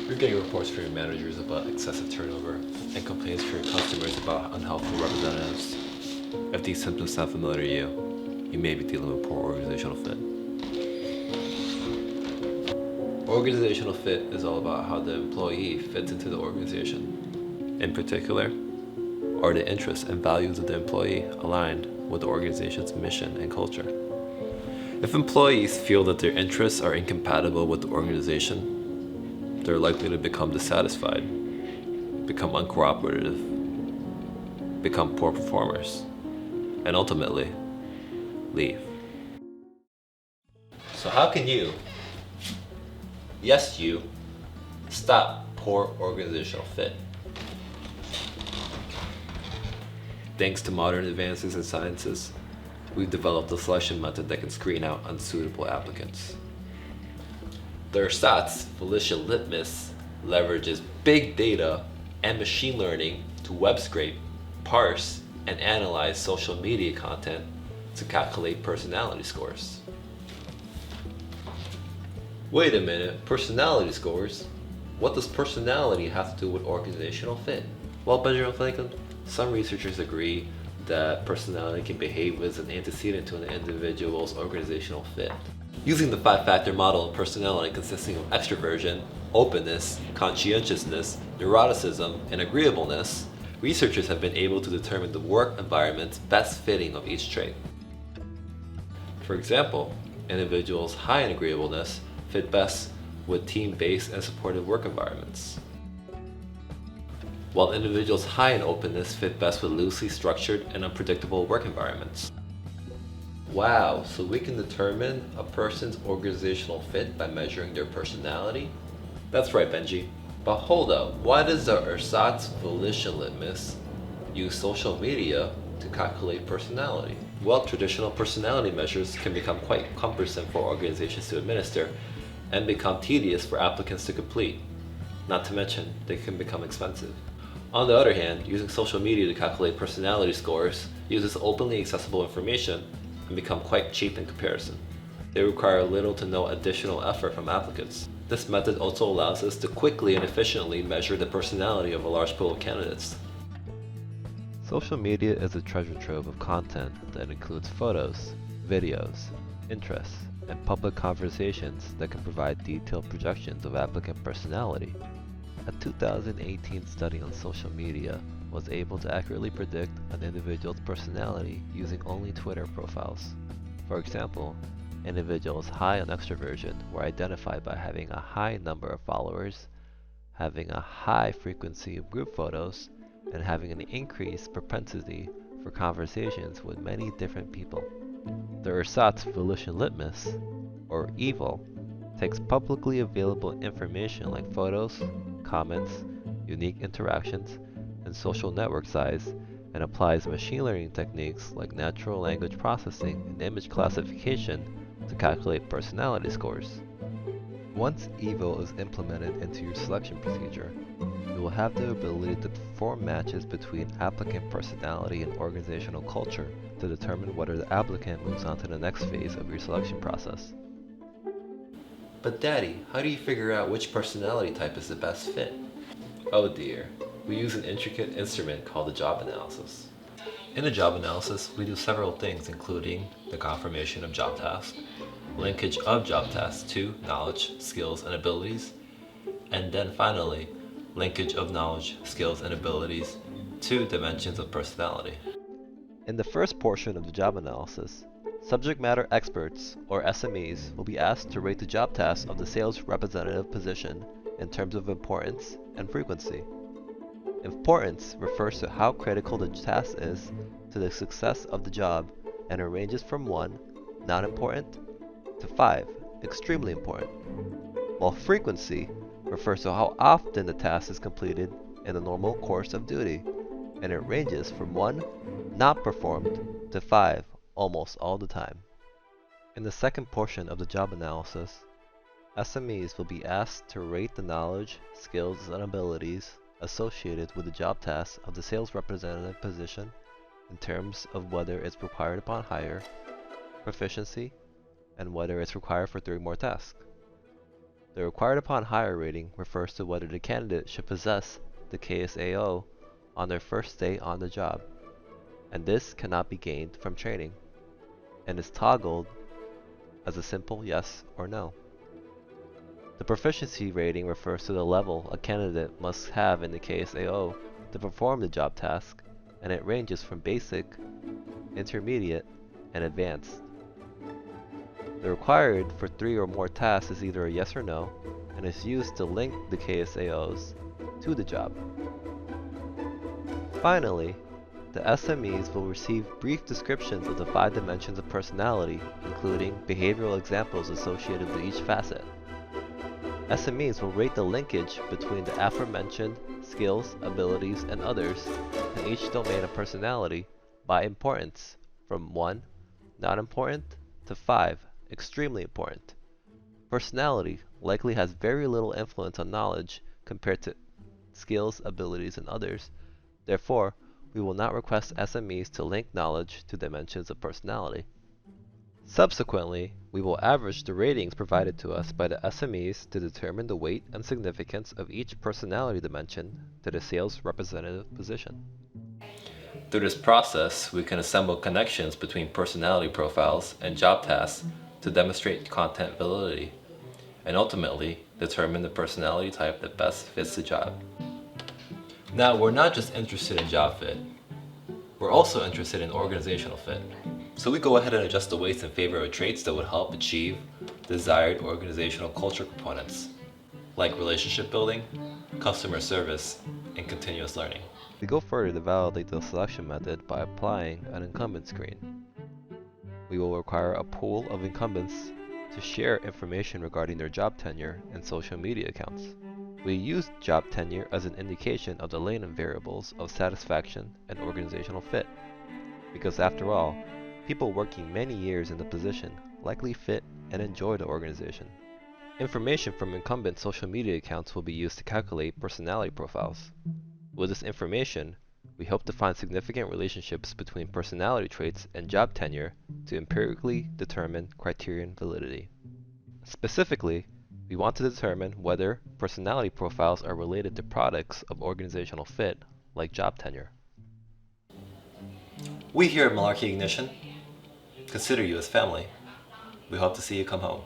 You're getting reports from your managers about excessive turnover and complaints from your customers about unhelpful representatives. If these symptoms sound familiar to you, you may be dealing with poor organizational fit. Organizational fit is all about how the employee fits into the organization. In particular, are the interests and values of the employee aligned with the organization's mission and culture? If employees feel that their interests are incompatible with the organization, they're likely to become dissatisfied, become uncooperative, become poor performers, and ultimately leave. So how can you, yes you, stop poor organizational fit? Thanks to modern advances in sciences, we've developed a selection method that can screen out unsuitable applicants. The ersatz volition litmus leverages big data and machine learning to web scrape, parse, and analyze social media content to calculate personality scores. Wait a minute, personality scores? What does personality have to do with organizational fit? Well, Benjamin Franklin, some researchers agree that personality can behave as an antecedent to an individual's organizational fit. Using the 5-factor model of personality consisting of extroversion, openness, conscientiousness, neuroticism, and agreeableness, researchers have been able to determine the work environment's best fitting of each trait. For example, individuals high in agreeableness fit best with team-based and supportive work environments, while individuals high in openness fit best with loosely structured and unpredictable work environments. Wow, so we can determine a person's organizational fit by measuring their personality? That's right, Benji. But hold up, why does the ersatz volition litmus use social media to calculate personality? Well, traditional personality measures can become quite cumbersome for organizations to administer and become tedious for applicants to complete. Not to mention, they can become expensive. On the other hand, using social media to calculate personality scores uses openly accessible information and become quite cheap in comparison. They require little to no additional effort from applicants. This method also allows us to quickly and efficiently measure the personality of a large pool of candidates. Social media is a treasure trove of content that includes photos, videos, interests, and public conversations that can provide detailed projections of applicant personality. A 2018 study on social media was able to accurately predict an individual's personality using only Twitter profiles. For example, individuals high on extroversion were identified by having a high number of followers, having a high frequency of group photos, and having an increased propensity for conversations with many different people. The ersatz volition litmus, or EVIL, takes publicly available information like photos, comments, unique interactions, and social network size, and applies machine learning techniques like natural language processing and image classification to calculate personality scores. Once EVIL is implemented into your selection procedure, you will have the ability to perform matches between applicant personality and organizational culture to determine whether the applicant moves on to the next phase of your selection process. But Daddy, how do you figure out which personality type is the best fit? Oh dear, we use an intricate instrument called the job analysis. In the job analysis, we do several things including the confirmation of job task, linkage of job tasks to knowledge, skills, and abilities, and then finally, linkage of knowledge, skills, and abilities to dimensions of personality. In the first portion of the job analysis, subject matter experts, or SMEs, will be asked to rate the job tasks of the sales representative position in terms of importance and frequency. Importance refers to how critical the task is to the success of the job, and it ranges from 1, not important, to 5, extremely important. While frequency refers to how often the task is completed in the normal course of duty, and it ranges from 1, not performed, to 5, almost all the time. In the second portion of the job analysis, SMEs will be asked to rate the knowledge, skills, and abilities associated with the job tasks of the sales representative position in terms of whether it's required upon hire, proficiency, and whether it's required for 3 more tasks. The required upon hire rating refers to whether the candidate should possess the KSAO on their first day on the job, and this cannot be gained from training, and is toggled as a simple yes or no. The proficiency rating refers to the level a candidate must have in the KSAO to perform the job task, and it ranges from basic, intermediate, and advanced. The required for 3 or more tasks is either a yes or no, and is used to link the KSAOs to the job. Finally, the SMEs will receive brief descriptions of the 5 dimensions of personality, including behavioral examples associated with each facet. SMEs will rate the linkage between the aforementioned skills, abilities, and others in each domain of personality by importance, from 1, not important, to 5, extremely important. Personality likely has very little influence on knowledge compared to skills, abilities, and others. Therefore, we will not request SMEs to link knowledge to dimensions of personality. Subsequently, we will average the ratings provided to us by the SMEs to determine the weight and significance of each personality dimension to the sales representative position. Through this process, we can assemble connections between personality profiles and job tasks to demonstrate content validity, and ultimately determine the personality type that best fits the job. Now, we're not just interested in job fit, we're also interested in organizational fit. So we go ahead and adjust the weights in favor of traits that would help achieve desired organizational culture components, like relationship building, customer service, and continuous learning. We go further to validate the selection method by applying an incumbent screen. We will require a pool of incumbents to share information regarding their job tenure and social media accounts. We use job tenure as an indication of the latent variables of satisfaction and organizational fit, because after all, people working many years in the position likely fit and enjoy the organization. Information from incumbent social media accounts will be used to calculate personality profiles. With this information, we hope to find significant relationships between personality traits and job tenure to empirically determine criterion validity. Specifically, we want to determine whether personality profiles are related to products of organizational fit, like job tenure. We here at Malarkey Ignition consider you as family. We hope to see you come home.